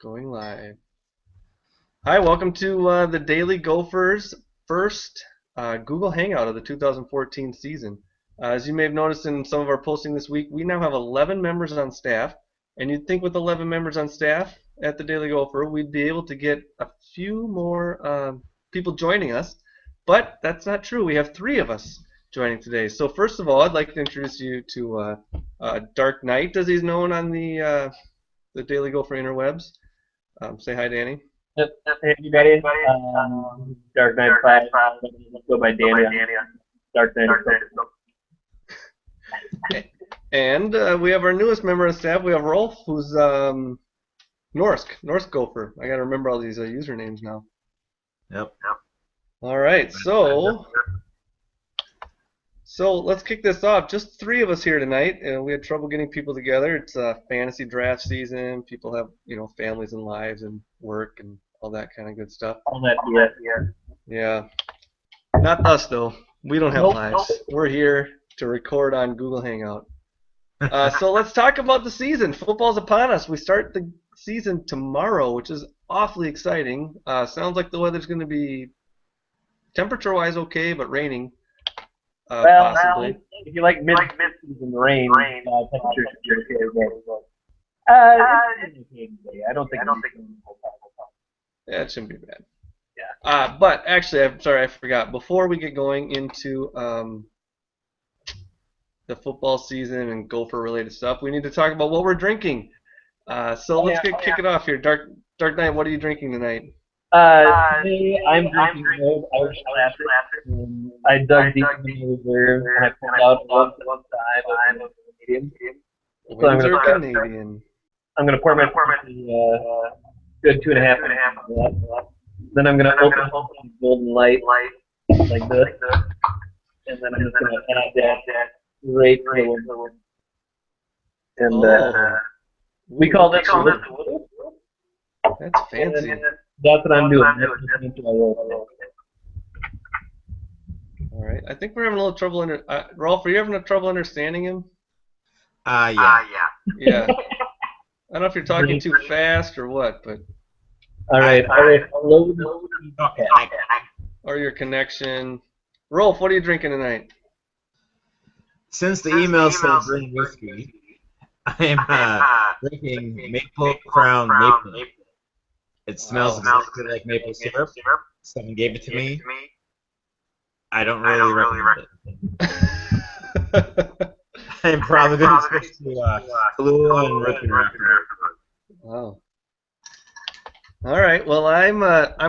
Going live. Hi, welcome to the Daily Gophers' first Google Hangout of the 2014 season. As you may have noticed in some of our posting this week, we now have 11 members on staff, and you'd think with 11 members on staff at the Daily Gopher, we'd be able to get a few more people joining us, but that's not true. We have 3 of us joining today. So first of all, I'd like to introduce you to Dark Knight, as he's known on the Daily Gopher interwebs. Say hi, Danny. Yep. Hey, everybody. Dark Knight 5. Let's go by Danny. Dark Knight. And we have our newest member of staff. We have Rolf, who's Norsk Gopher. I gotta remember all these usernames now. Yep. All right, so let's kick this off. Just 3 of us here tonight, and we had trouble getting people together. It's fantasy draft season. People have families and lives and work and all that kind of good stuff. All that, yeah. Yeah. Not us though. We don't have Nope. lives. We're here to record on Google Hangout. So let's talk about the season. Football's upon us. We start the season tomorrow, which is awfully exciting. Sounds like the weather's going to be temperature-wise okay, but raining. Possibly. If you like mid-season rain, temperature should be okay. I don't think. Yeah, it shouldn't be bad. Yeah. But actually, I'm sorry, I forgot. Before we get going into the football season and Gopher-related stuff, we need to talk about what we're drinking. So let's kick it off here. Dark Knight, what are you drinking tonight? Today I'm drinking Old Irish Classic. I dug deep into the reserve and I pulled out one time of Canadian. So I'm gonna pour my good 2.5 of that. Then I'm gonna open up the Golden Light like this, and then I'm just gonna add that right to the one. And we call this. That's fancy. That's what I'm doing. All right. I think we're having a little trouble. Rolf, are you having trouble understanding him? Yeah. Yeah. I don't know if you're talking too fast or what, but. All right. Okay. Or your connection. Rolf, what are you drinking tonight? Since the email said bring whiskey, I am drinking Maple Crown Maple. It smells exactly like maple syrup. Someone gave it to me. I don't really recommend it. I'm probably going to switch to Kahlua and Ripon after. Wow. All right. Well, I'm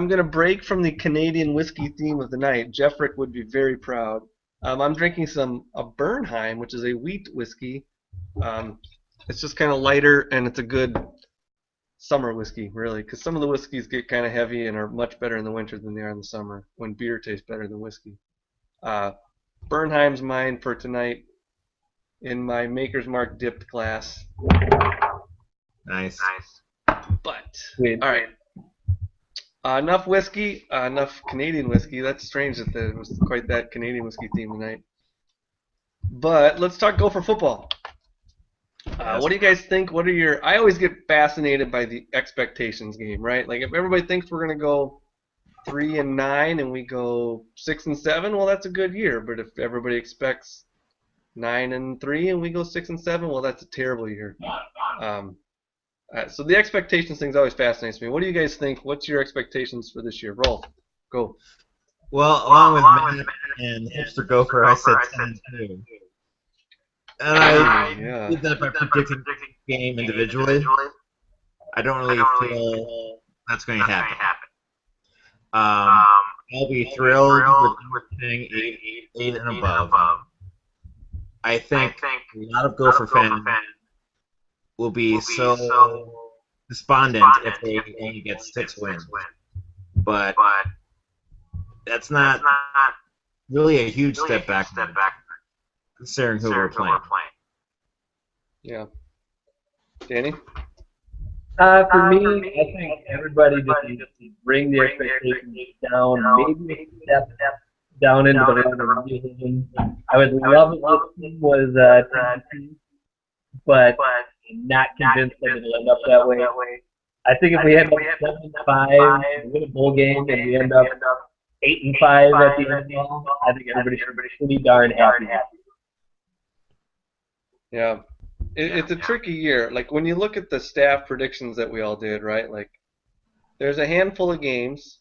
gonna break from the Canadian whiskey theme of the night. Jeffrick would be very proud. I'm drinking a Bernheim, which is a wheat whiskey. It's just kind of lighter, and it's a good summer whiskey, really, because some of the whiskeys get kind of heavy and are much better in the winter than they are in the summer, when beer tastes better than whiskey. Bernheim's mine for tonight in my Maker's Mark dipped glass. Nice. But, all right. Enough whiskey, enough Canadian whiskey. That's strange that there was quite that Canadian whiskey theme tonight. But let's talk Gopher football. What do you guys think? I always get fascinated by the expectations game, right? Like if everybody thinks we're going to go 3-9 and we go 6-7, well, that's a good year. But if everybody expects 9-3 and we go 6-7, well, that's a terrible year. So the expectations thing always fascinates me. What do you guys think? What's your expectations for this year? Rolf, go. Well, along with Matt and Hipster Gopher, I said 10-2. And I did that by predicting the game individually. I don't really feel that's going to happen. I'll be thrilled with saying 8 and above. I think a lot of Gopher fans will be so despondent if they only get 6 wins. But that's not really a huge step back. Considering who we're playing. Yeah. Danny? For me, I think everybody just needs to bring the expectations down, maybe a step down into the regular season. I would love it if the team was 10-2, but I'm not convinced that it'll end up that way. I think if we end up 7-5, win a bowl game, and we end up 8-5 at the end of it all, I think everybody should be pretty darn happy. Yeah. It's a tricky year. Like when you look at the staff predictions that we all did, right? Like there's a handful of games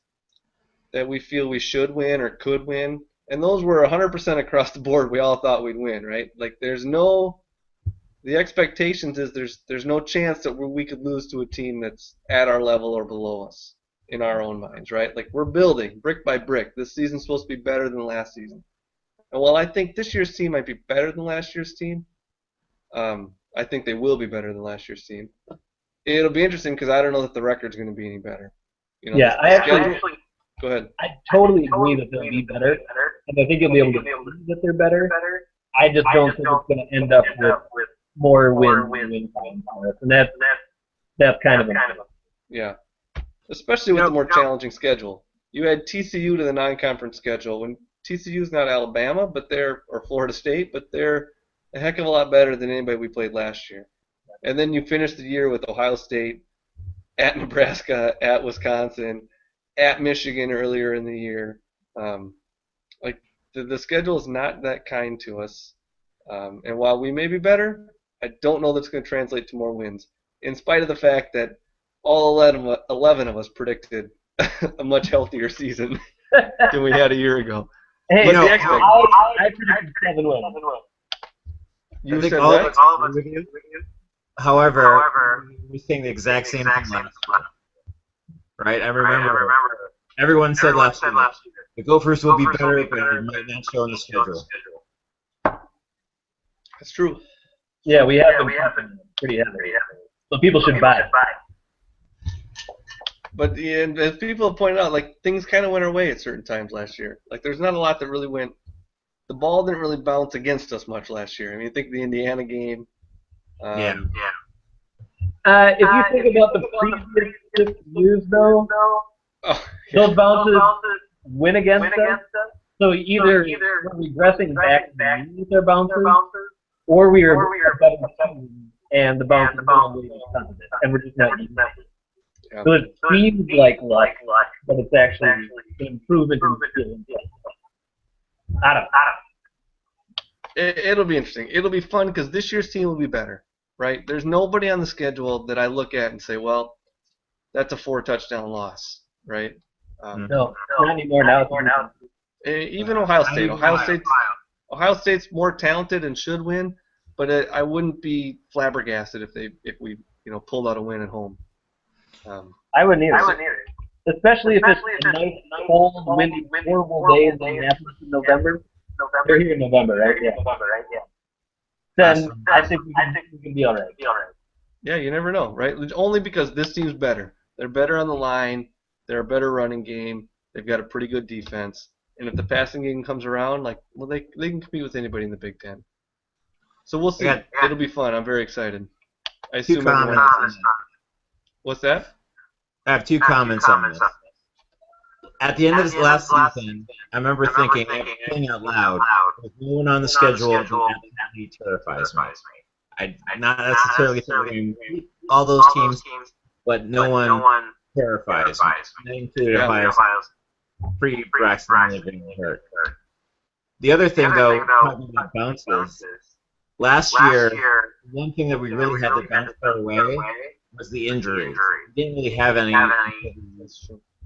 that we feel we should win or could win, and those were 100% across the board. We all thought we'd win, right? Like the expectations is there's no chance that we could lose to a team that's at our level or below us in our own minds, right? Like we're building brick by brick. This season's supposed to be better than last season. And while I think this year's team might be better than last year's team, I think they will be better than last year's team. It'll be interesting because I don't know that the record's going to be any better. You know, Yeah, the schedule. Go ahead. I totally agree that they'll be better, and I think you'll be able to see that they're better. I just don't think it's going to end up with more wins than win time for us, and that's kind of important. Yeah, especially with the more challenging schedule. You had TCU to the non-conference schedule when TCU's not Alabama, or Florida State, but they're a heck of a lot better than anybody we played last year. And then you finish the year with Ohio State, at Nebraska, at Wisconsin, at Michigan earlier in the year. Like the schedule is not that kind to us. And while we may be better, I don't know that's going to translate to more wins. In spite of the fact that all 11 of us predicted a much healthier season than we had a year ago. Hey, but I predicted 7 wins. You said all of us with you. However, we're saying the exact same thing last year. Right? I remember everyone said last year the Gophers will be better, but it might not show on the schedule. That's true. Yeah, we have been pretty heavy. So people should buy. But as people have pointed out, like things kind of went our way at certain times last year. Like there's not a lot that really went. The ball didn't really bounce against us much last year. I mean, think of the Indiana game. Yeah. If you think about the previous 6 years, though, those bounces win against us. So either we're regressing back to with our bounces, or we are a better team, and the bounces are really constant, and we're just not using it. Yeah. So it seems like luck, but it's actually an improvement in skill. I don't know. It'll be interesting. It'll be fun because this year's team will be better, right? There's nobody on the schedule that I look at and say, well, that's a 4-touchdown loss, right? No, not anymore now. Even Ohio State. Ohio State's more talented and should win, but I wouldn't be flabbergasted if we pulled out a win at home. I wouldn't either. Especially if it's a nice, cold, windy, horrible day in Minneapolis in November. They're here in November, right? Yeah. Then I think we can be all right. Yeah, you never know, right? Only because this team's better. They're better on the line. They're a better running game. They've got a pretty good defense. And if the passing game comes around, they can compete with anybody in the Big Ten. So we'll see. It'll be fun. I'm very excited. I assume everyone else is. What's that? I have 2 comments on this. At the end of this last season, I remember thinking out loud, with no one on the schedule that absolutely terrifies me. I'm not necessarily thinking all those teams, but no one terrifies me. That included Ohio's pre-Braxton being hurt. The other thing, though, talking about bounces, last year, one thing that we really had to bounce our way was the injuries. We didn't really have any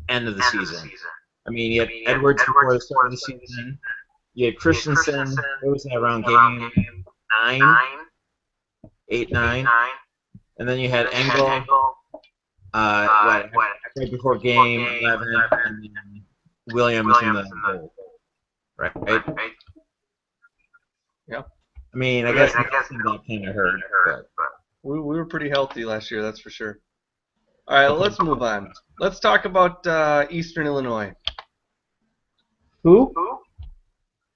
end of the season. I mean, you had Edwards before the start of the season. You had Christensen. It was around game 8, 9. And then you had Engel right before game 11, and then Williams in the goal. Right? Yeah. I mean, I guess that kind of hurt. But. We were pretty healthy last year, that's for sure. All right, let's move on. Let's talk about Eastern Illinois. Who?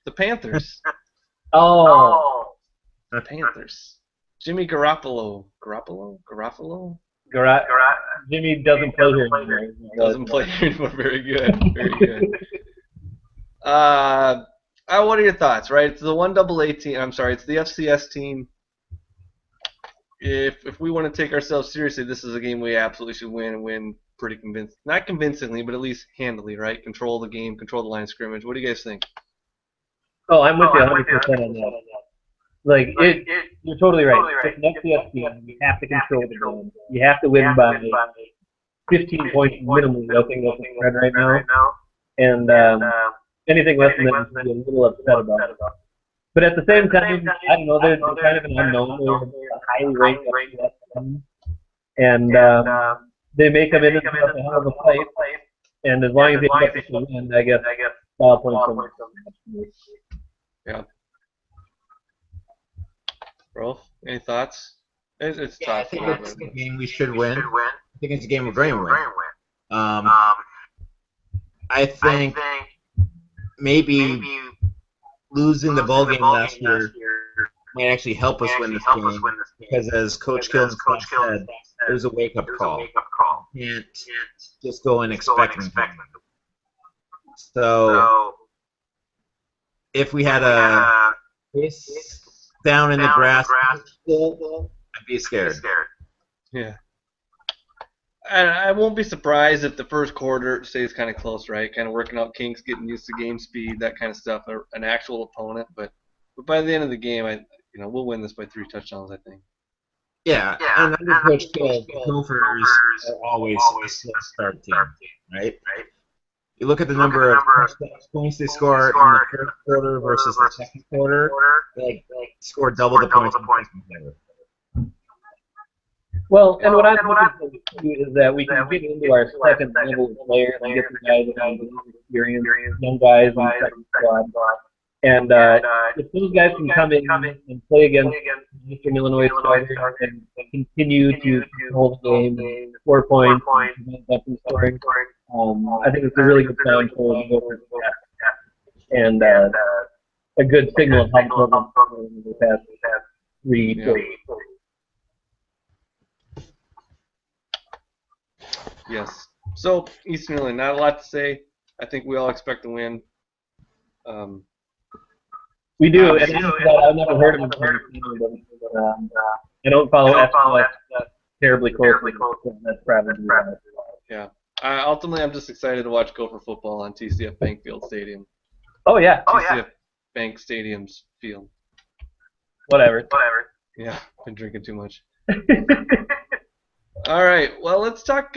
The Panthers. Oh. The Panthers. Jimmy Garoppolo. Jimmy doesn't play here anymore. Doesn't play here anymore. Very good. Very good. What are your thoughts, right? It's the 1AA team. I'm sorry, it's the FCS team. if we want to take ourselves seriously, this is a game we absolutely should win and win pretty convincing. Not convincingly, but at least handily, right? Control the game, control the line of scrimmage. What do you guys think? Oh, I'm with you 100% on that. Like, you're totally right. It's an FCS team. You have to control the game. You have to win by 15 points minimally. I think that's the spread right now. And anything less than that, you should be a little upset about. But at the same time, I don't know, they're kind of an unknown. They're a highly ranked FCS team. And they may come in and put up a hell of a fight. And as long as they end up with the win, I guess style points are Yeah. Rolf, any thoughts? It's Yeah, I tough. think it's a game we should win. I think it's a game we're going to win. I think maybe losing the bowl game last year might actually help us win this game because, as Coach Kill said, it was a wake-up call. You can't just go and expect anything. So if we had a face down in the grass, I'd be scared. Yeah. And I won't be surprised if the first quarter stays kind of close, right? Kind of working out kinks, getting used to game speed, that kind of stuff. An actual opponent, but by the end of the game, we'll win this by 3 touchdowns, I think. Yeah, and under Coach Kill, the Gophers are always a slow start team, right? You look at the number of points they score in the first quarter versus the second quarter, they score double the points in the second quarter. Well, and what I'm looking to do is that we can get into our second level of players and get the guys that have experience, young guys in the second squad. And if those guys can come in and play against Eastern Illinois starters and continue to hold the game, 4 points, and prevent them from scoring, I think it's a really good sign for the Gophers and a good signal of how the program's going in the past 3 quarters. Yes. So, Eastern Illinois, not a lot to say. I think we all expect to win. We do, and I've never heard of him before. I don't follow FCS terribly closely, so that's probably right. Yeah. Ultimately, I'm just excited to watch Gopher football on TCF Bank Field Stadium. Oh, yeah. TCF Bank Stadium's field. Whatever. Yeah, been drinking too much. All right, well, let's talk.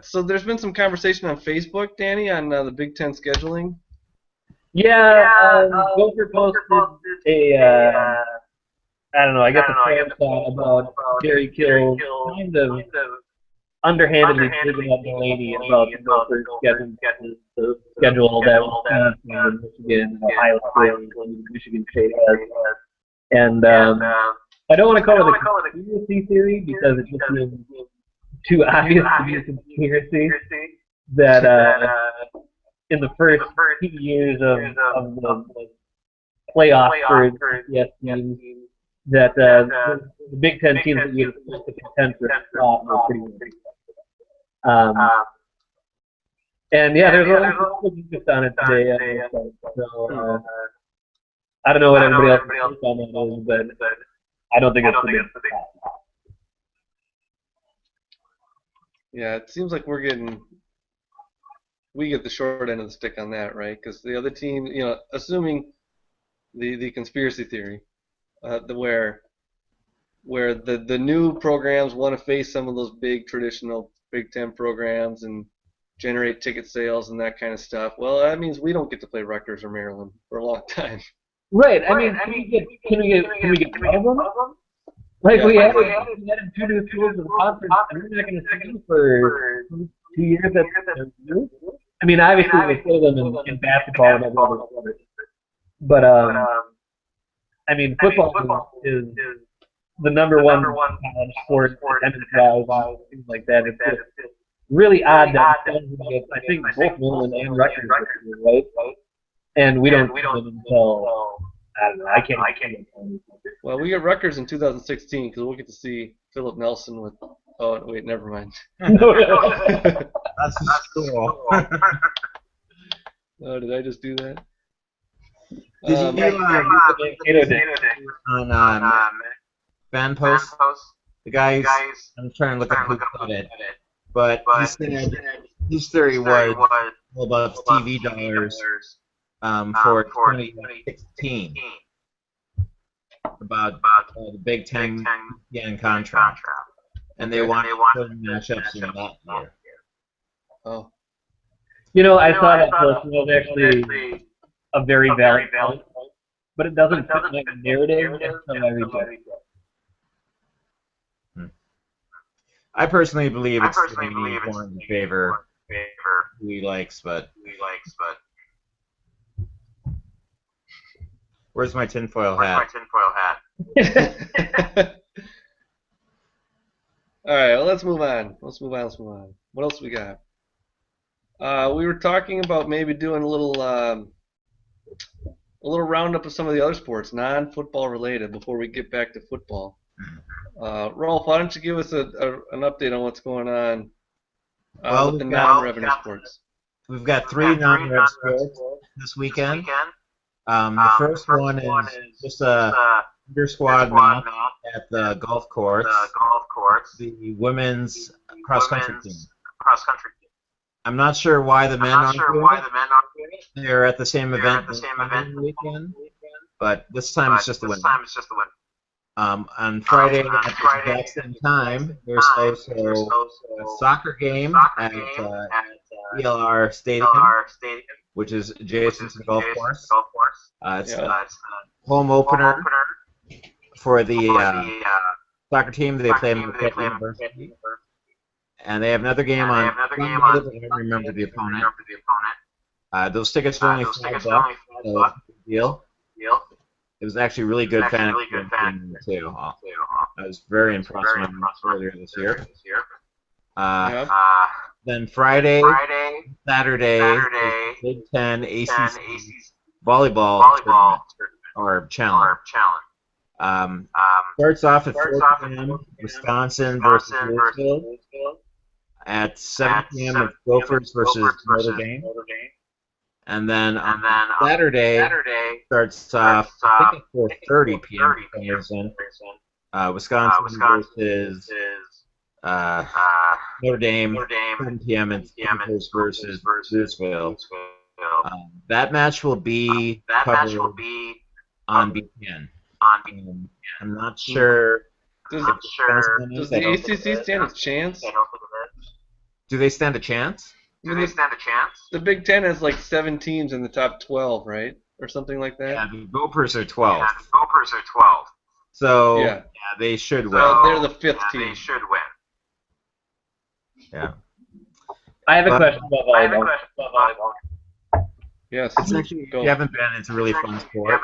So there's been some conversation on Facebook, Danny, on the Big Ten scheduling. Yeah, Gopher posted a, I don't know, I guess a fan thought about Jerry Kill kind of underhandedly digging at Delaney about the Gopher schedule that Wisconsin and Michigan and Ohio State and Michigan State has. And I don't want to call it a conspiracy theory because it just seems too obvious to be a conspiracy that in the first 2 years of the playoff for FCS teams that the Big Ten teams that you expect to contend for a spot were pretty good. And yeah, there's a lot of interest on it today. So I don't know what everybody else thinks on that is, but I don't think it's the big spot. Yeah, it seems like we get the short end of the stick on that, right? Because the other team, assuming the conspiracy theory, where the new programs want to face some of those big traditional Big Ten programs and generate ticket sales and that kind of stuff. Well, that means we don't get to play Rutgers or Maryland for a long time. Right. I mean, can we get one of them? Like, we added 2 new schools in the conference, and we're not going to see them for 2 years. I mean, obviously, we play them in basketball and every other sport. But, I mean, football is the number one college sport, attendance-wise, things like that. It's just really odd that I think both Maryland and Rutgers this year, right? And we don't see them until, I don't know, I can't. Well, we get Rutgers in 2016 because we'll get to see Philip Nelson with. Oh wait, never mind. That's cool. Oh, did I just do that? Did you on fan post? The guy's, I'm trying to look up who said it, but he said his theory was all about the TV dollars for 2016, about the Big Ten yen contract, and they want to put matchups in that year. Oh. I saw that post, and it was actually a very valid point, but it doesn't fit my narrative until I read it. I personally believe it's one in favor who he likes, but where's my tinfoil hat? All right, well, let's move on. Let's move on. What else we got? We were talking about maybe doing a little roundup of some of the other sports, non-football related, before we get back to football. Rolf, why don't you give us an update on what's going on with the non-revenue sports? We've got 3 non-rev sports this weekend. The first one is just a inter-squad match at the golf course. The women's cross-country team. I'm not sure why the men aren't doing it. They're at the same event the weekend, but this time it's just the women. On Friday at the exact same time, there's also a soccer game at ELR Stadium, which is adjacent to the golf course. It's a home opener for the soccer team. They play Marquette University. And they have another game on Sunday, but I don't remember the opponent. Those tickets are only $5, so it's a big deal. It was actually really good fan experience too. I was very impressed when I went earlier this year. Then Friday, Saturday, Big Ten ACC volleyball tournament or challenge. Starts off at 4 p.m. Wisconsin versus Louisville. At 7 p.m. it's Gophers versus Notre Dame. And then on Saturday starts off, I think at 4:30 p.m. for some reason. Wisconsin versus Notre Dame, 7 p.m. and Gophers versus Louisville. That match will be covered on BTN. I'm not sure. Does the ACC stand a chance? Do they stand a chance? The Big Ten has like 7 teams in the top 12, right? Or something like that? Yeah, the Gophers are 12. So, yeah, they should win. They're the 5th team. Yeah. I have a question about volleyball. Yes. It's actually, if you haven't been, it's a really fun sport.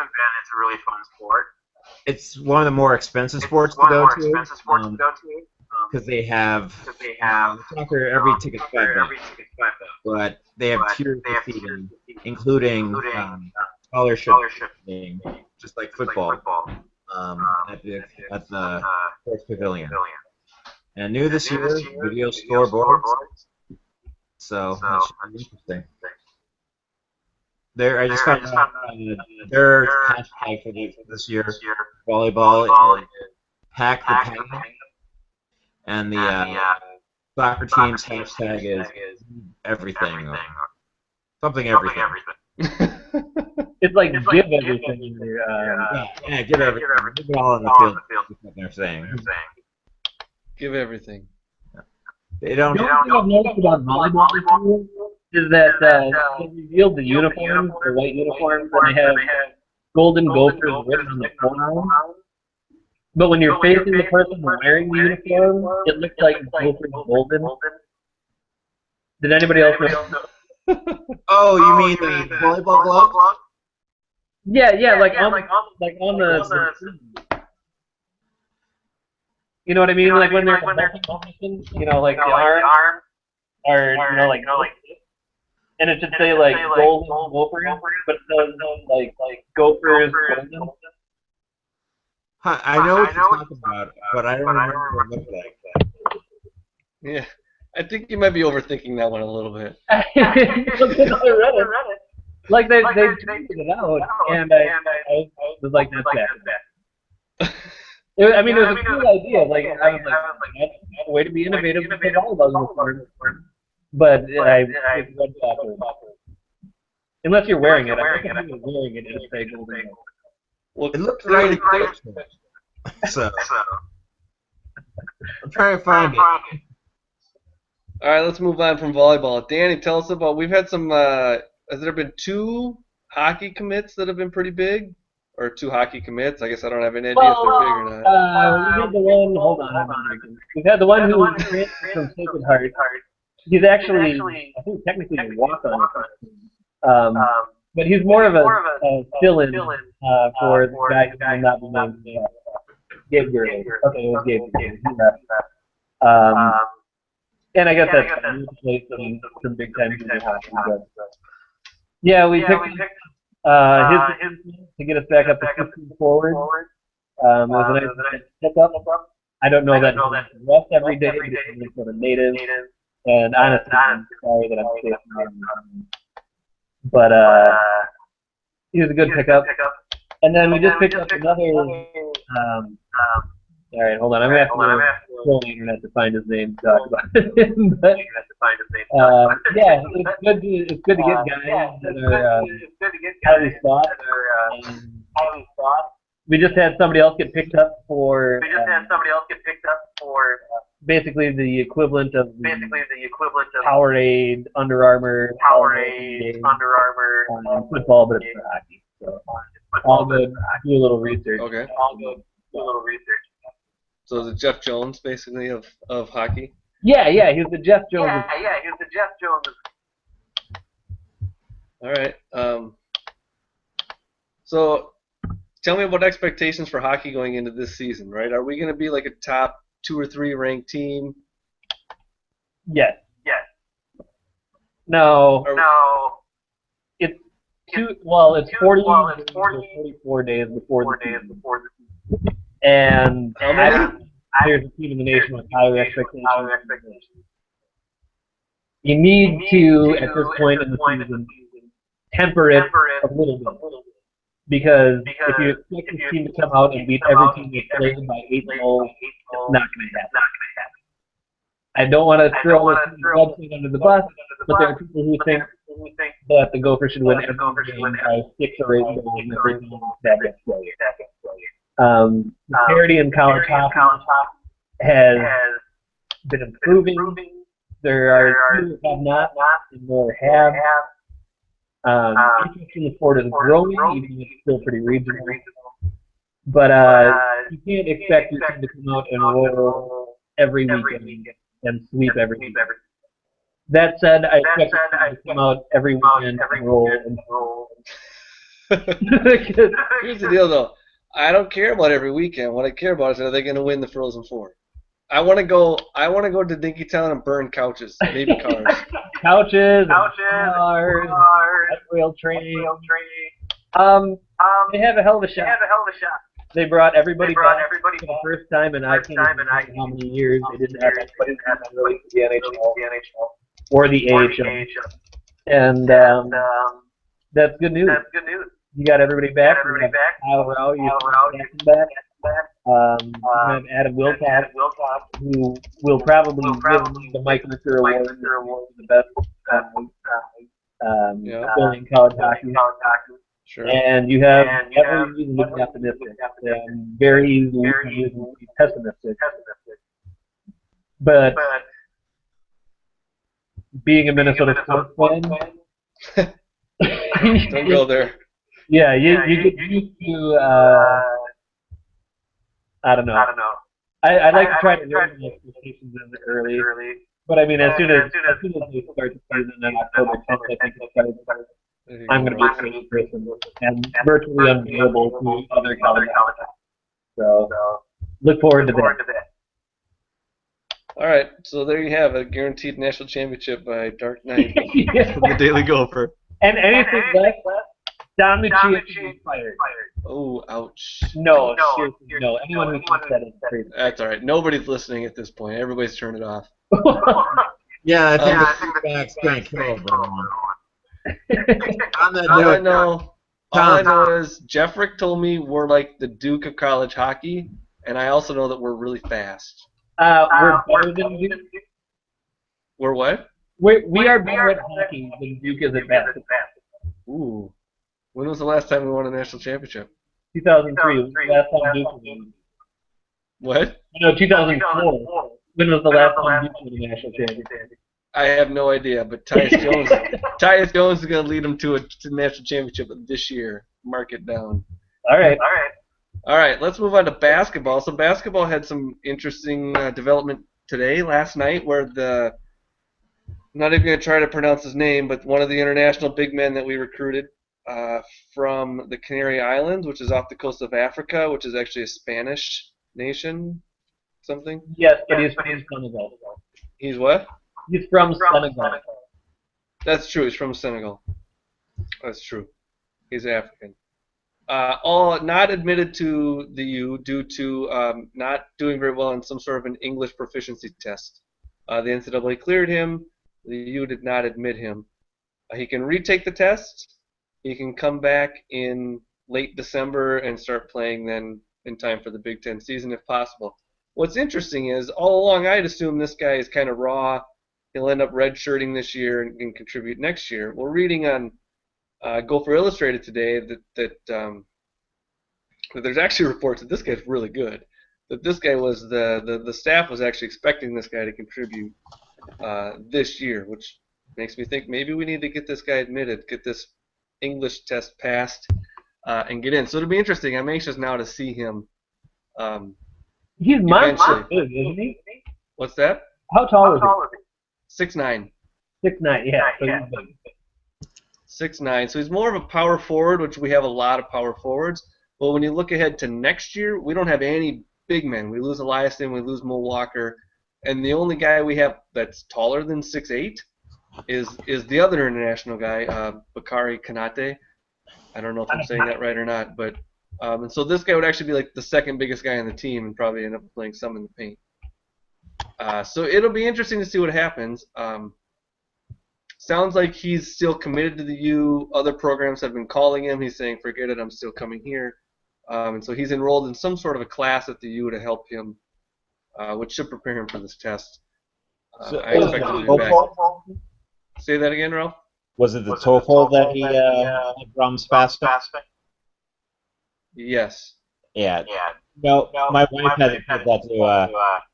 It's one of the more expensive sports to go to. Because they have soccer, every ticket's $5, but they have tiers of seating, including scholarship game, just like football, at the sports pavilion. And new this year, video scoreboards, so that should be interesting. I just found out their hashtag for this year volleyball is Pack the Pack. And the soccer team's hashtag is everything. Or something everything. It's like give everything. Yeah, give everything. Give it all in the field. That's what they're saying. Give everything. They don't. The only thing I've noticed about volleyball this year is that they revealed the uniforms, the white uniforms, and they have Golden Gophers written on the forearm. But when you're facing the person wearing the uniform, it looks like Gophers golden. Did anybody else know? Oh, you mean the volleyball glove? Yeah, like on the you know what I mean? Like when they're competition, like the arm, or like, and it should say like Golden Gophers, but it says like Gophers golden. I know what you're talking about, but I don't remember what it looked like. Yeah, I think you might be overthinking that one a little bit. I read it. Like they tweeted it out, and I was like, that's that. I mean, it was a cool idea. Like, I was like, that's a way to be innovative with the volleyball uniform. But I was red afterwards. Unless you're wearing it. I'm not going to be wearing it and say Golden Goal. Well, It looked right at Coach. So I'm trying to find it. all right, let's move on from volleyball. Danny, tell us about. We've had some. Has there been 2 hockey commits that have been pretty big, or 2 hockey commits? I guess I don't have any idea if they're big or not. We had the one. Hold on. We've had the one who transferred from Sacred Heart. He's actually, I think, technically a walk-on. But he's more of a fill-in for the guy who will not be named Gabe Gurley. Okay, it was Gabe Gurley. He left. And I guess that's played some big time junior hockey. But yeah, we picked his to get us back up to 15 forward. It was a nice pickup. I don't know that he rest every day because he's sort of native. And honestly, I'm sorry that I'm chasing him. But he was a good pickup. And then we just picked up another. All right, hold on. I'm gonna have to scroll the internet to find his name to talk about it. But, yeah, it's good to get guys that are highly sought. We just had somebody else get picked up for. Basically the equivalent of Powerade, Under Armour, football, but it's for hockey. So all good. Do a little research. Okay. So is it Jeff Jones, basically, of hockey? Yeah, he was the Jeff Jones. All right. So tell me about expectations for hockey going into this season, right? Are we going to be like a top 2 or 3 ranked team? Yes. No. It's it's 44 days before the season. And there's a team in the nation with higher expectations. You need to, at this point in the season, temper it a little bit. Because if you expect this team to come out and beat every team they play by 8 goals, it's not going to happen. I don't want to throw this website under the bus, but there are people who think that the Gophers should win every game by 6 or 8 goals and every game that gets played. The parity in college hockey has been improving. There are two that have not, and more have. Interest in the sport is growing, even if it's still pretty regional. But you can't expect your team to come out and roll every weekend and sweep every weekend. That said, I expect your team to come out every weekend and roll. Here's the deal, though. I don't care about every weekend. What I care about is are they going to win the Frozen Four? I want to go to Dinkytown and burn couches, maybe cars. Couches, cars, rail train. They have a hell of a shot. They brought everybody back for the first time in I can't remember how many years. They didn't have anybody really to the NHL or the AHL. And that's good news. You got everybody back. You have Kyle Rao, you have back. You have Adam Wilcox, who will probably win the Mike Ricker Award for the best in college hockey. Sure. And you have every reason to be optimistic and very easily to be pessimistic. But being a Minnesota sports fan, don't go there. Yeah, you get used to. I don't know. I like to try to learn my expectations in early. But I mean, as soon as they start the season on October 10th, I think it starts. I'm going to be a crazy person and virtually unavailable to other college. So look forward to that. All right, so there you have it, guaranteed national championship by Dark Knight from the Daily Gopher. And anything less, Don Lucia is fired. Oh, ouch. No, seriously, no. Anyone who thinks that is crazy. That's all right. Nobody's listening at this point. Everybody's turned it off. Yeah, I think the feedback's going to kill everyone. All I know is Jeff Rick told me we're like the Duke of college hockey, and I also know that we're really fast. We're better than Duke. We're what? We are better at hockey than Duke is at basketball. Ooh. When was the last time we won a national championship? 2003 was the last time Duke won. What? No, 2004. When was the last time Duke won a national championship? I have no idea, but Tyus Jones is going to lead them to a national championship this year. Mark it down. All right. All right, let's move on to basketball. So basketball had some interesting development last night, where I'm not even going to try to pronounce his name, but one of the international big men that we recruited from the Canary Islands, which is off the coast of Africa, which is actually a Spanish nation, something. Yes, but he's from Senegal. He's what? He's from Senegal. That's true. He's from Senegal. That's true. He's African. All not admitted to the U due to not doing very well on some sort of an English proficiency test. The NCAA cleared him. The U did not admit him. He can retake the test. He can come back in late December and start playing then in time for the Big Ten season if possible. What's interesting is all along I'd assumed this guy is kind of raw. He'll end up redshirting this year and can contribute next year. We're reading on Gopher Illustrated today that there's actually reports that this guy's really good. That this guy was the staff was actually expecting this guy to contribute this year, which makes me think maybe we need to get this guy admitted, get this English test passed, and get in. So it'll be interesting. I'm anxious now to see him. He's monster, Eventually. isn't he? What's that? How tall is he? 6'9". 6'9". Yeah. So he's big. 6'9". So he's more of a power forward, which we have a lot of power forwards. But when you look ahead to next year, we don't have any big men. We lose Eliason, we lose Mo Walker, and the only guy we have that's taller than 6'8" is the other international guy, Bakary Kanate. I don't know if I'm saying that right or not, but and so this guy would actually be like the second biggest guy on the team and probably end up playing some in the paint. So it'll be interesting to see what happens. Sounds like he's still committed to the U. Other programs have been calling him. He's saying, forget it, I'm still coming here. And so he's enrolled in some sort of a class at the U to help him, which should prepare him for this test. I expect him to be back. Say that again, Ralph? Was it the TOEFL that he had problems passing? Yes. Yeah. No, my wife had to put that to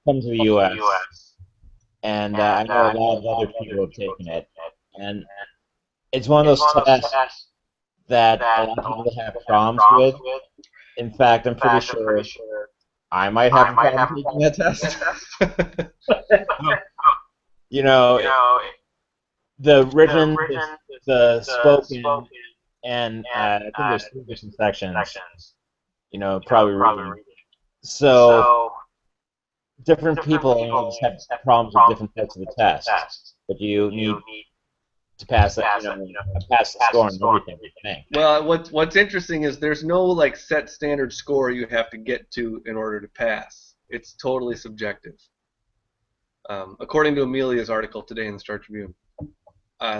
come to the U.S. And I know a lot of other people have taken it. And it's one of those tests that a lot of people have problems with. In fact, I'm pretty sure I might have a problem taking that test. You know, the written, the spoken, and I think there's 3 different sections. You know, probably reading. So different people have problems with different parts of the test, but you need to pass that, pass the score and everything. Well, what's interesting is there's no like set standard score you have to get to in order to pass. It's totally subjective. According to Amelia's article today in the Star Tribune.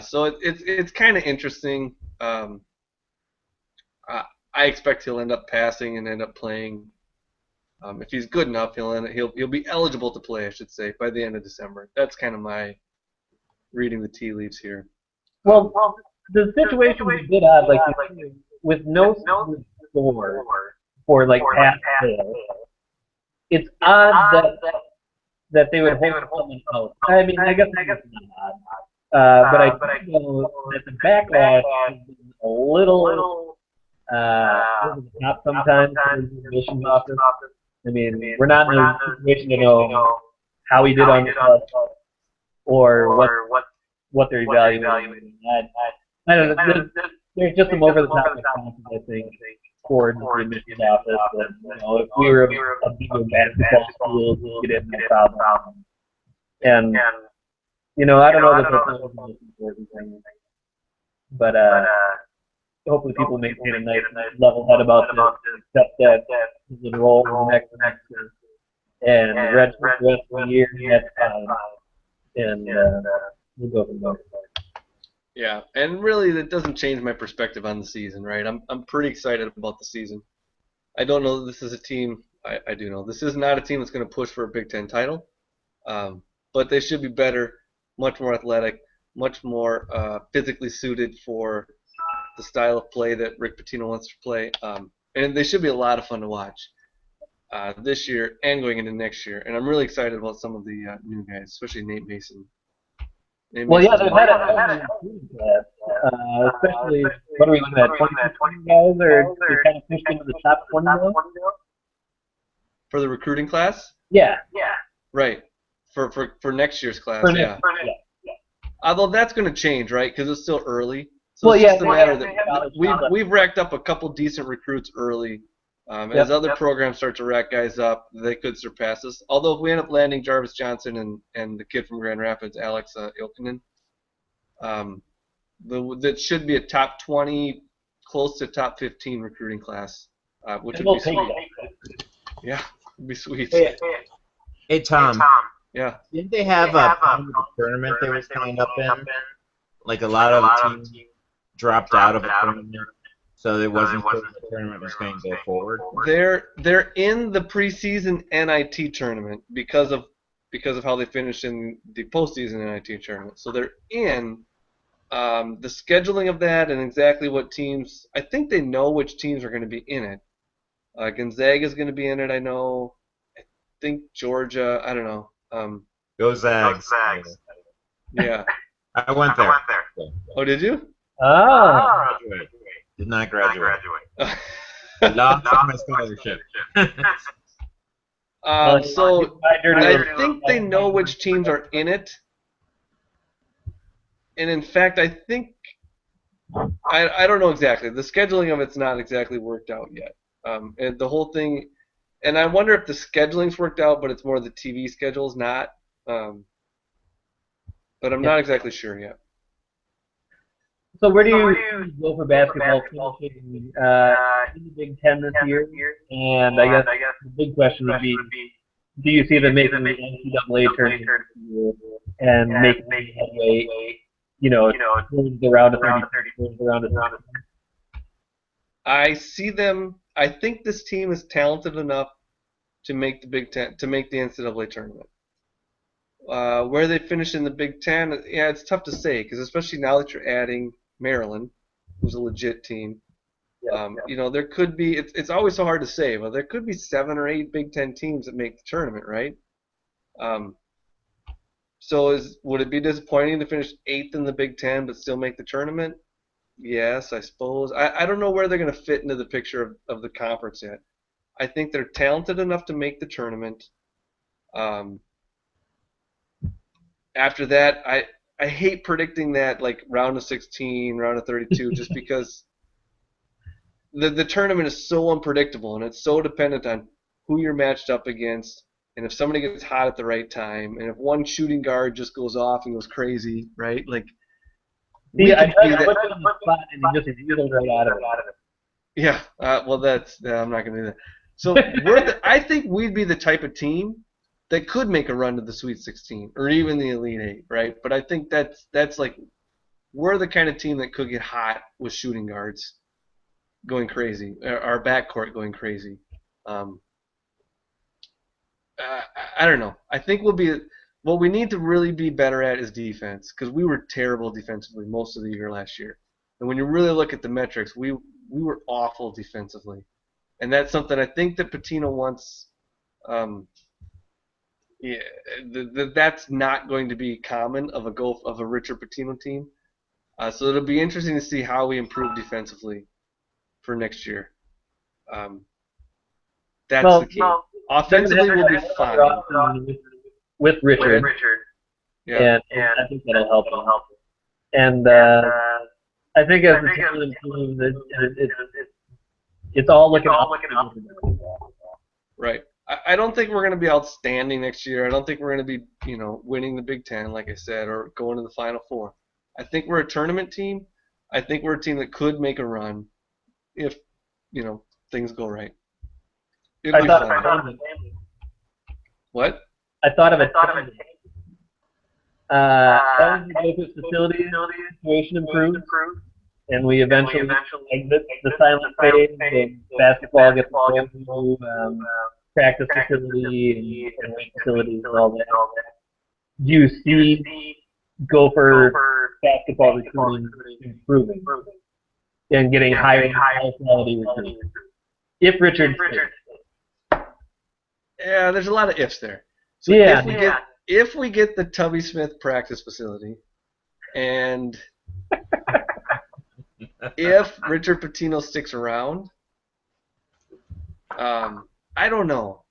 So it's kind of interesting. I expect he'll end up passing and end up playing. If he's good enough, he'll be eligible to play, I should say, by the end of December. That's kind of my reading the tea leaves here. Well, the situation is a bit odd, like with no score for like pass fail. It's odd that they would hold someone out. I mean, I guess it's not odd. But I know that the backlash has been a little over the top sometimes for the admissions office. I mean, we're not in a situation to know how he did on the test or what they're evaluating. I don't know. There's just some over-the-top responses, I think, towards the admissions office. And, if we were a bigger basketball school, we'd get in no problem. And, I don't know that that's the most important thing. But hopefully people maintain a nice level head about this, accept that he's enrolled in the next semester and redshirt the rest of the year, and that's fine. And we'll go from there. Yeah, and really that doesn't change my perspective on the season, right? I'm pretty excited about the season. I don't know that this is a team I do know. This is not a team that's going to push for a Big Ten title, but they should be better, much more athletic, much more physically suited for the style of play that Rick Pitino wants to play. And they should be a lot of fun to watch this year and going into next year. And I'm really excited about some of the new guys, especially Nate Mason. Well, yeah, they've had a recruiting class, especially, what are we looking at, 20 guys, or they're kind of pushed into the top 20 now? For the recruiting class? Yeah. Right. For next year's class, Yeah. Although that's going to change, right? Because it's still early. So Well, it's yeah, just a matter that we've racked up a couple decent recruits early. As other programs start to rack guys up, they could surpass us. Although if we end up landing Jarvis Johnson and the kid from Grand Rapids, Alex Ilkinen, that should be a top 20, close to top 15 recruiting class, which would be sweet. Yeah, it'd be sweet. Hey Tom. Yeah. Didn't they have a tournament they were coming up in? Like a lot of teams dropped out of the tournament, so it wasn't clear the tournament was going to go forward. They're in the preseason NIT tournament because of how they finished in the postseason NIT tournament. So they're in the scheduling of that and exactly what teams. I think they know which teams are going to be in it. Gonzaga is going to be in it. I know. I think Georgia. I don't know. Go Zags. Yeah. I went there. Oh, did you? Oh. Did not graduate. Lost my scholarship. So I think they know which teams are in it, and in fact, I think I don't know exactly. The scheduling of it's not exactly worked out yet. And the whole thing, and I wonder if the scheduling's worked out, but it's more the TV schedule's not. But I'm not exactly sure yet. So where do you go for basketball finishing in the Big Ten this year? And I guess the big question would be, do you see them making the NCAA tournament this year and making headway, towards the round of 30, towards the round of 30? I see them. I think this team is talented enough to make the Big Ten, to make the NCAA tournament. Where they finish in the Big Ten, yeah, it's tough to say because especially now that you're adding Maryland, who's a legit team. There could be. It's always so hard to say, but there could be 7 or 8 Big Ten teams that make the tournament, right? So would it be disappointing to finish 8th in the Big Ten but still make the tournament? Yes, I suppose. I don't know where they're going to fit into the picture of the conference yet. I think they're talented enough to make the tournament. After that, I hate predicting that like round of 16, round of 32, just because the tournament is so unpredictable and it's so dependent on who you're matched up against and if somebody gets hot at the right time and if one shooting guard just goes off and goes crazy, right? Like, I tried to put him on the spot and he just wheeled right out of it. Yeah, well, I'm not going to do that. So I think we'd be the type of team that could make a run to the Sweet 16 or even the Elite 8, right? But I think that's like we're the kind of team that could get hot with shooting guards going crazy, our backcourt going crazy. I don't know. I think what we need to really be better at is defense because we were terrible defensively most of the year last year. And when you really look at the metrics, we were awful defensively. And that's something I think that Pitino wants. That's not going to be common of a Richard Pitino team. So it'll be interesting to see how we improve defensively for next year. That's the key. Offensively, we'll be fine. With Richard. Yeah. And I think that'll help him. And I think as the team improves, it's all looking up. Right. I don't think we're going to be outstanding next year. I don't think we're going to be, winning the Big Ten, like I said, or going to the Final Four. I think we're a tournament team. I think we're a team that could make a run if, things go right. It'll be fun. What? I thought of it. As the facility situation improves, and we eventually exit the silent phase, and basketball gets practice facility and weight facilities and all that, do you see Gopher basketball recruiting improving and getting higher quality recruits? If Richard stays. Yeah, there's a lot of ifs there. So if we get the Tubby Smith practice facility, and if Richard Pitino sticks around, I don't know.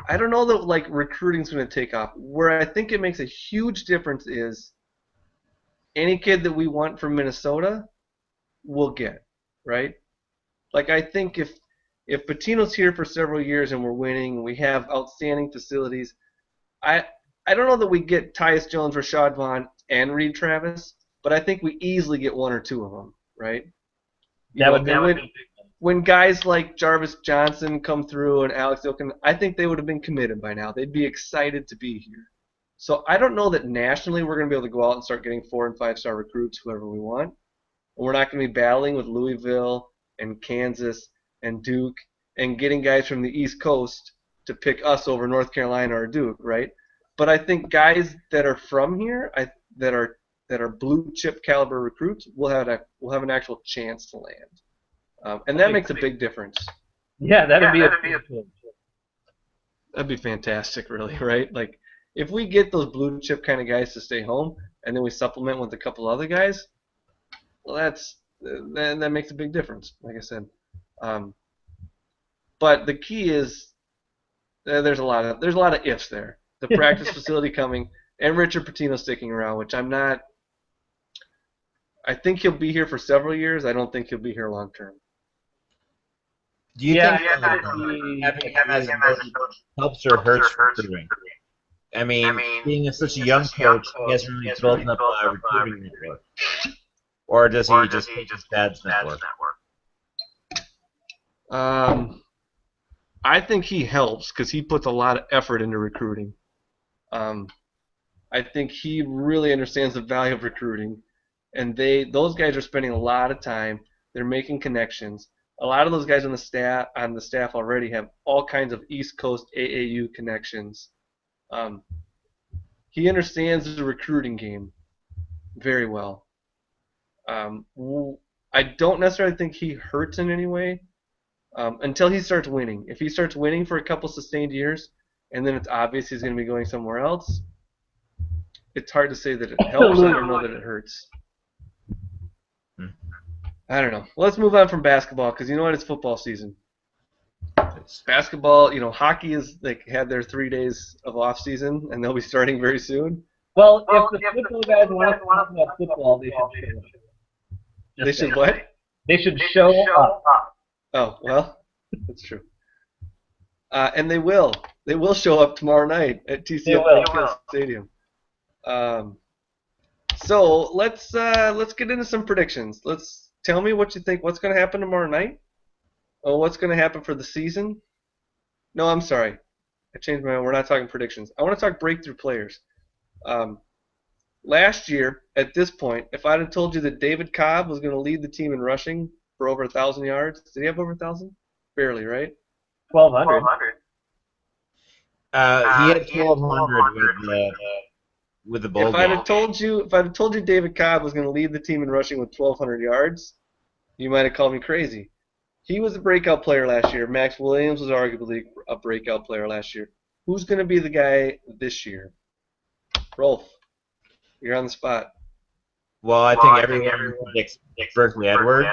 I don't know that like recruiting's going to take off. Where I think it makes a huge difference is any kid that we want from Minnesota, we'll get, right? Like I think if Patino's here for several years and we're winning, we have outstanding facilities. I don't know that we get Tyus Jones, Rashad Vaughn, and Reed Travis, but I think we easily get one or two of them, right? When guys like Jarvis Johnson come through and Alex Ilkin, I think they would have been committed by now. They'd be excited to be here. So I don't know that nationally we're going to be able to go out and start getting 4- and 5-star recruits, whoever we want. And we're not going to be battling with Louisville and Kansas and Duke and getting guys from the East Coast to pick us over North Carolina or Duke, right? But I think guys that are from here, that are blue chip caliber recruits, will have an actual chance to land, and that makes a big difference. Yeah, that'd be fantastic, really, right? Like if we get those blue chip kind of guys to stay home, and then we supplement with a couple other guys, well, that makes a big difference. Like I said, but the key is there's a lot of ifs there. The practice facility coming, and Richard Pitino sticking around, which I'm not. I think he'll be here for several years. I don't think he'll be here long term. Do you think having him as a coach helps or hurts recruiting? I mean, being such a young coach, he hasn't really built up a recruiting network. Or does he just take his dad's network? I think he helps because he puts a lot of effort into recruiting. I think he really understands the value of recruiting, and those guys are spending a lot of time. They're making connections. A lot of those guys on the staff already have all kinds of East Coast AAU connections. He understands the recruiting game very well. I don't necessarily think he hurts in any way until he starts winning. If he starts winning for a couple sustained years, and then it's obvious he's going to be going somewhere else, it's hard to say that it helps. I don't know that it hurts. I don't know. Let's move on from basketball because you know what? It's football season. Basketball, hockey is had their 3 days of off season, and they'll be starting very soon. Well, if the football guys want to talk about football, they should show up. They should what? They should show up. Oh, well, that's true. And they will. They will show up tomorrow night at TCF Stadium. So let's get into some predictions. Let's tell me what you think. What's going to happen tomorrow night? Oh, what's going to happen for the season? No, I'm sorry. I changed my mind. We're not talking predictions. I want to talk breakthrough players. Last year, at this point, if I'd have told you that David Cobb was going to lead the team in rushing for over 1,000 yards, did he have over 1,000? Barely, right? 1,200. He had 1,200 with the bowl game. If I'd have told you David Cobb was going to lead the team in rushing with 1,200 yards, you might have called me crazy. He was a breakout player last year. Max Williams was arguably a breakout player last year. Who's going to be the guy this year? Rolf, you're on the spot. Well, I think everyone predicts Berkeley Edward,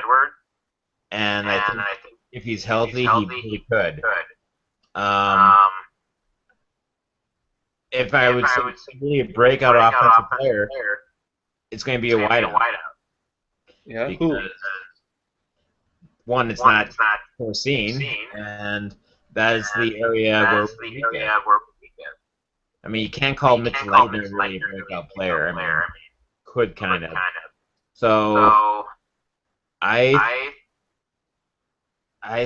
and I think if he's healthy, he really could. If I would say really a breakout offensive player, it's going to be a wideout. Yeah, because one, it's not foreseen, and that is the area where we get. I mean, you can't call Mitchell Leitner really a breakout player. I mean, could kind of. So I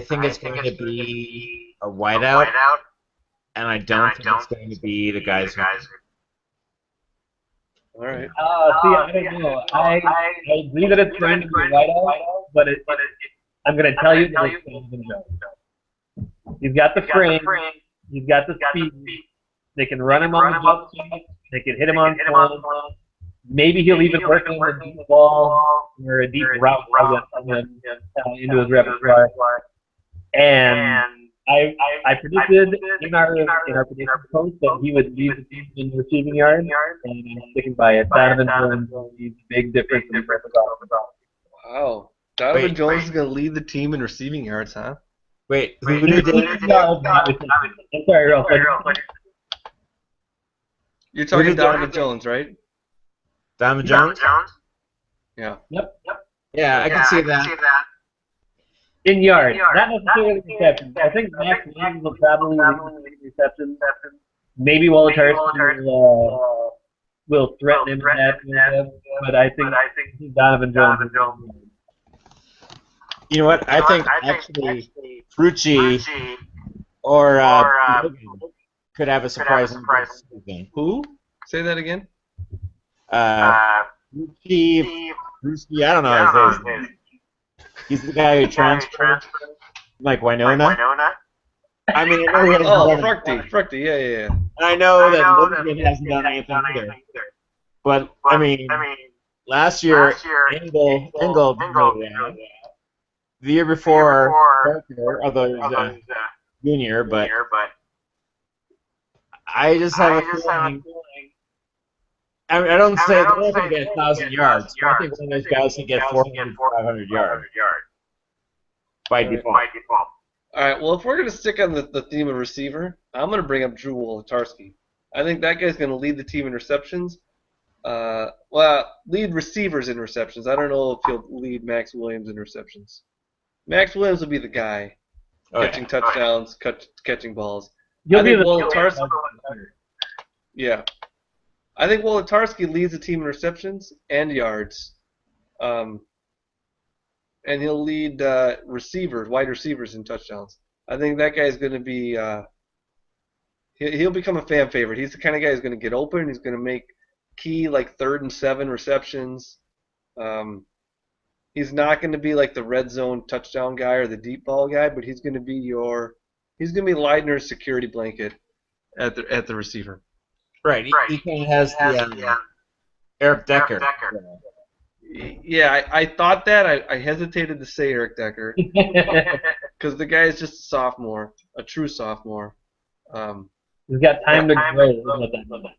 think it's going to be a whiteout, and I don't think it's going to be the guys who. All right. See, I don't know. I agree that it's going to be a whiteout, but I'm going to tell you that it's going to be a joke. He's got the frame. He's got the speed. They can run him on the jump shot. They can hit him on slant. Maybe he'll even work in a deep ball or a deep route into his repertoire. And I predicted in our prediction post that he would lead the team in receiving yards, and I'm sticking by it. Donovan Jones needs a big difference in the repertoire. Wow. Donovan Wait, Jones is going to lead the team in receiving yards, huh? wait, who did Yards, not receptions. I'm sorry, Ralph. You're talking did Donovan Jones, right? Donovan Jones? Yeah. Yep. Yeah, I can see that. In yards, not necessarily receptions. I think Max Williams will probably lead the team in receptions. Maybe Wolodarski will threaten him in that area, but I think Donovan Jones. You know what? I think actually Frucci or Logan could have a surprising season. Who? Say that again. Frucci, I don't know his name. He's the guy who transferred, like Winona. I mean, I know he hasn't done Fructy, yeah. And I know that Logan hasn't done anything either. But I mean, last year Engel did really well. The year before Parker, although he was a junior, but I just have a feeling. I mean, I don't say they're not going to get 1,000 yards. But I think one of those guys can get 400, 500 yards by default. All right, well, if we're going to stick on the theme of receiver, I'm going to bring up Drew Wolodarski. I think that guy's going to lead the team in receptions. Lead receivers in receptions. I don't know if he'll lead Max Williams in receptions. Max Williams will be the guy catching touchdowns, catching balls. You'll be the Wolodarski. Yeah. I think Wolodarski leads the team in receptions and yards. And he'll lead wide receivers in touchdowns. I think that guy's going to be he'll become a fan favorite. He's the kind of guy who's going to get open. He's going to make key like 3rd and 7 receptions. He's not going to be like the red zone touchdown guy or the deep ball guy, but he's going to be Leitner's security blanket at the receiver. Right. He kind of has the Eric Decker. Yeah, I thought that. I hesitated to say Eric Decker because the guy is just a sophomore, a true sophomore. He's got time to grow.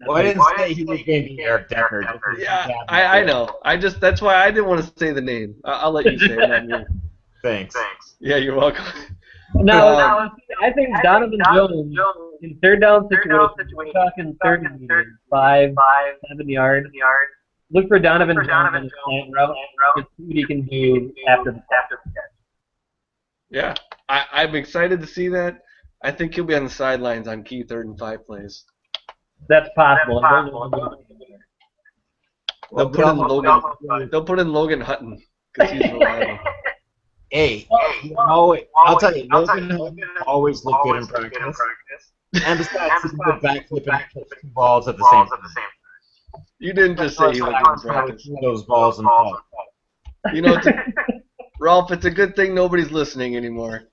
Well, I didn't say he was going to be Eric Decker. Yeah, I know. That's why I didn't want to say the name. I'll let you say it. Not me. Thanks. Yeah, you're welcome. No, I think Donovan Jones in third down situations, we're talking 30 meters, 5, 7 yards. Look for Donovan Jones on a slant route to see what he can do after the catch. Yeah, I'm excited to see that. I think he'll be on the sidelines on key 3rd and 5 plays. That's possible. They'll put in Logan Hutton because he's reliable. Hey, I'll tell you, Logan always look good in practice. And besides, he can go backflip and catch 2 balls at the same time. You didn't just say he looked good in practice. Those balls and balls. You know, Ralph, it's a good thing nobody's listening anymore.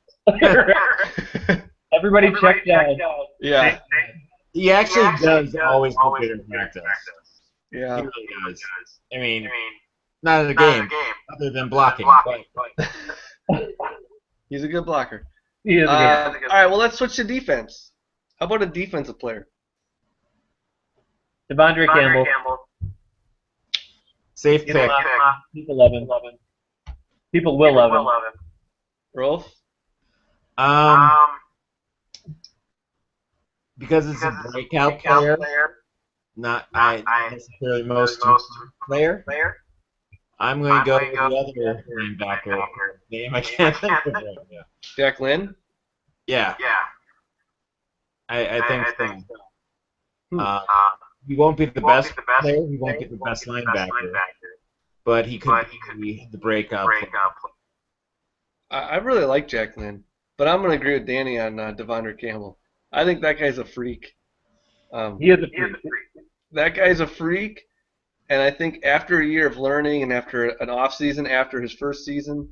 Everybody checked out. Yeah. He actually does always look good in practice. Yeah. He really does. I mean, not in a game, other than blocking. But. He's a good blocker. He is all right, well, let's switch to defense. How about a defensive player? Devondre Campbell. Safe pick. People love him. People will love him. Rolf? Because it's a breakout player, not necessarily most player. I'm going to go with the other linebacker name. I can't think of it right now. Jack Lynn? Yeah. I think so. He won't be the best player. He won't be the best linebacker. But he could be the breakout player. I really like Jack Lynn, but I'm going to agree with Danny on Devondre Campbell. I think that guy's a freak. He is a freak. That guy's a freak, and I think after a year of learning and after an off season, after his first season,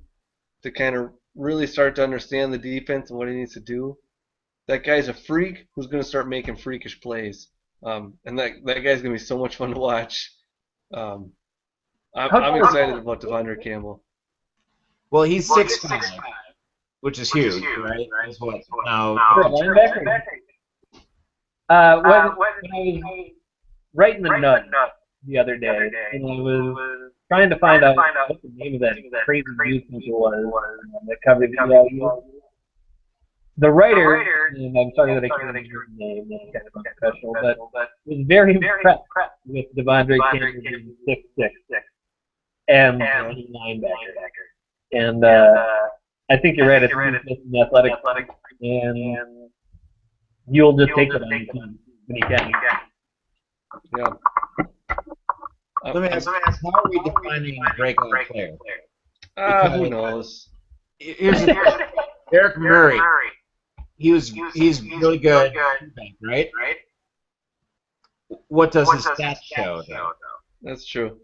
to kind of really start to understand the defense and what he needs to do, that guy's a freak who's going to start making freakish plays. And that guy's going to be so much fun to watch. Um, I'm excited about Devondre Campbell. Well, he's 6'5", which is huge, right? Is what now? Linebacker. When I was right in the nut the other day, and I was trying to find out what the name of that crazy news anchor was that covered the The writer, and I'm sorry that I can't remember his name, it's kind of unprofessional, but was very impressed with Devondre Campbell being 6'6" and playing linebacker. And I think you're right. I think he's just an athletic, and you'll just take it on your team when you can. Yeah. Let me ask, how are we defining a breakout player? Who knows? Here's the thing. Eric Murray. He's really good, right? What does his stats show, though? That's true.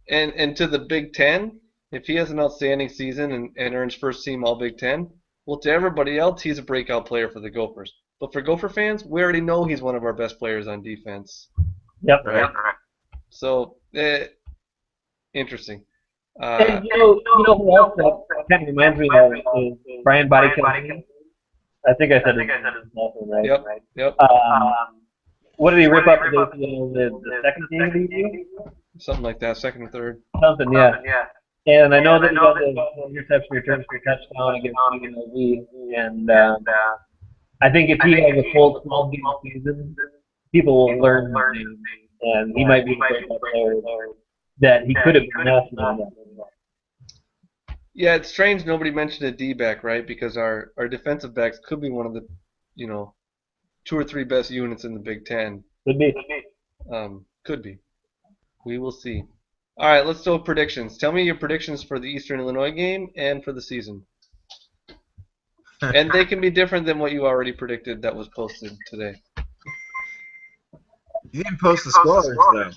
And to the Big Ten, if he has an outstanding season and earns first team All Big Ten, well, to everybody else, he's a breakout player for the Gophers. But for Gopher fans, we already know he's one of our best players on defense. Yep. Right? So, interesting. And you know who else that kind of reminds me of is Brian Bodykill. I think I said his name right. Yep. What did he rip up the second game of the year? Something like that, second or third. Something, yeah. And I know that he got the interception returns for a touchdown against UNLV. And I think if he has a full 12-game season, people will learn his name. And he might be a great player that he could have been national. Yeah, it's strange nobody mentioned a D-back, right? Because our defensive backs could be one of the, 2 or 3 best units in the Big Ten. Could be. Could be. We will see. All right, let's do predictions. Tell me your predictions for the Eastern Illinois game and for the season. And they can be different than what you already predicted that was posted today. You didn't post the scores, though.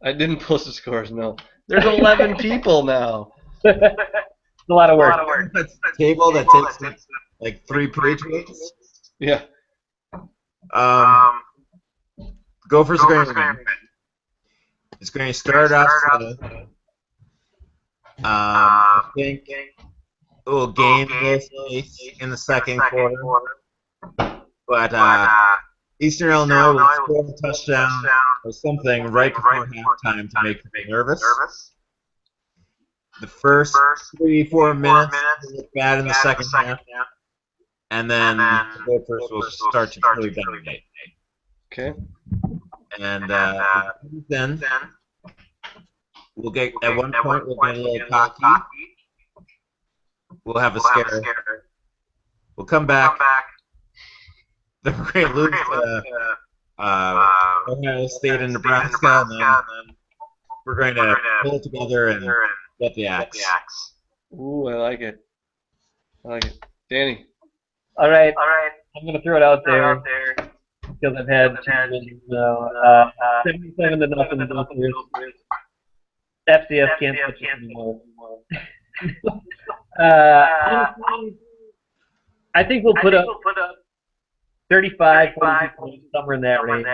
I didn't post the scores, no. There's 11 people now. It's a lot of work. That's a table that takes like 3 pages. Yeah. Gophers are going to win. It's going to start off slow. I think it will gain this pace in the second quarter. But Eastern Illinois will score a touchdown or something right before halftime to make them nervous. The first 3-4 minutes will look bad in the second half, and then the Gophers will start to really dominate. Okay. And then we'll get at one point we'll get a little cocky. We'll have a scare. We'll come back. Then we're going to lose to Ohio State and Nebraska, and then we're going to pull it together and get the axe. Ooh, I like it. Danny. All right. I'm going to throw it out there because I've had 2 wins now. 77 to nothing. FCS can't touch it anymore. Honestly, I think we'll put up 35, 40 points, somewhere in that range.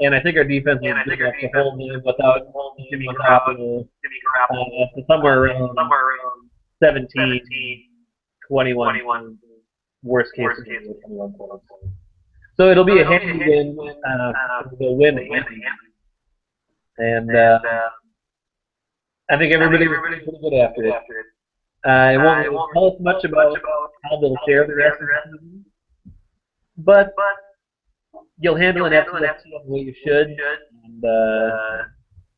And I think our defense will be able to hold them without Jimmy Garoppolo somewhere around 17, 21. Worst case, 21 points. So it'll be a handy win. They'll win handy. And I think everybody will be pretty good after it. It won't tell us much about how they'll share the rest of the season. But you'll handle an FCS the way you should, and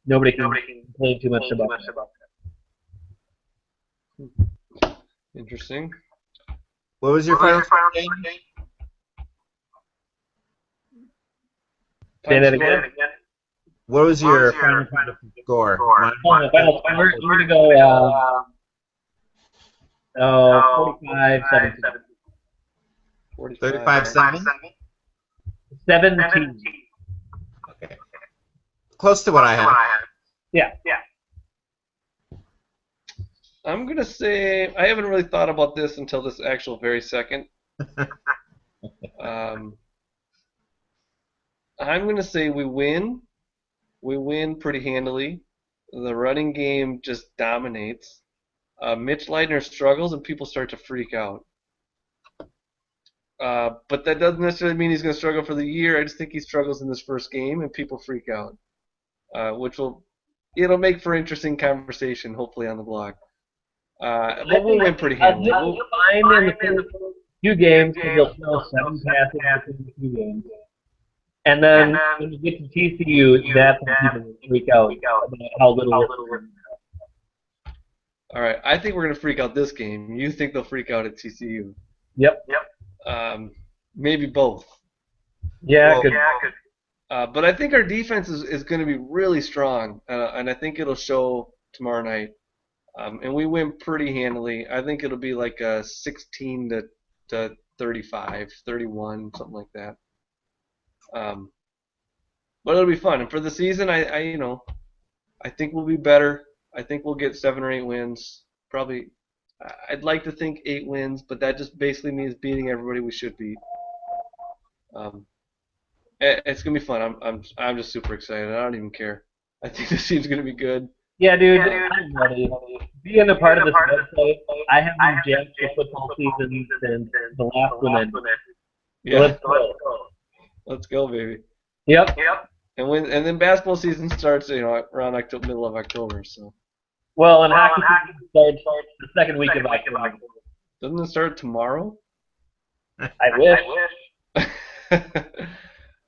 nobody can complain too much about that. Interesting. What was your final score? Say that again. What was your final score? Final score. We're going to go 45-17. 35-7? 17. Okay. Close to what I had. Yeah. I'm going to say, I haven't really thought about this until this actual very second. Um, I'm going to say we win. We win pretty handily. The running game just dominates. Mitch Leitner struggles and people start to freak out. But that doesn't necessarily mean he's going to struggle for the year. I just think he struggles in this first game and people freak out, which it'll make for interesting conversation hopefully on the blog. I But we'll think win pretty handily. he'll be fine in the first few games because he'll throw 7 passes between the 2 games. And then when you get to TCU, that's when people will freak out about how little risk. All right, I think we're going to freak out this game. You think they'll freak out at TCU? Yep. Maybe both. Yeah, Well, good. But I think our defense is going to be really strong, and I think it'll show tomorrow night. And we win pretty handily. I think it'll be like a 16 to 35, 31, something like that. But it'll be fun. And for the season, I think we'll be better. I think we'll get 7 or 8 wins. Probably, I'd like to think 8 wins, but that just basically means beating everybody we should beat. It's gonna be fun. I'm just super excited. I don't even care. I think this team's gonna be good. Yeah, dude, I'm ready. Being a part of this website, I have been jacked for football season since the last one ended. Yeah, Let's go. let's go, baby. Yep. And then basketball season starts, around October, middle of October. So Well, and hockey season starts the second week of October. doesn't it start tomorrow? I wish.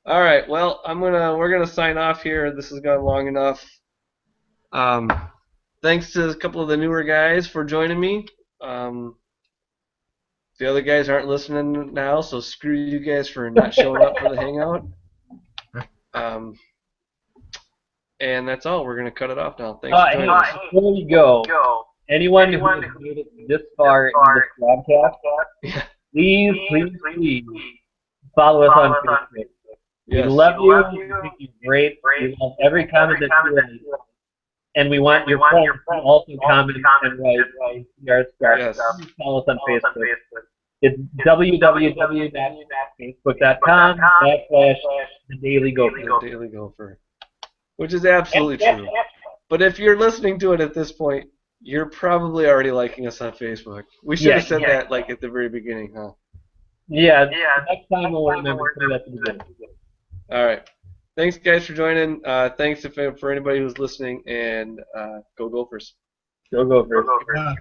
All right. Well, we're gonna sign off here. This has gone long enough. Thanks to a couple of the newer guys for joining me. The other guys aren't listening now, so screw you guys for not showing up for the hangout. And that's all. We're gonna cut it off now. Thanks for joining us. Before we go, anyone who has made it this far in this broadcast, Yeah. please follow us on Facebook. Yes. We love you. We think you're great. We love every comment that you write. And we want your friends to also comment and write your stuff. Yes. Please follow us on Facebook. It's www.facebook.com/thedailygopher. The Daily Gopher. Which is absolutely true. But if you're listening to it at this point, you're probably already liking us on Facebook. We should have said that like at the very beginning, huh? Yeah. Next time we'll remember to say that at the beginning. All right. Thanks, guys, for joining. Thanks for anybody who's listening, and go Gophers. Go Gophers. Yeah.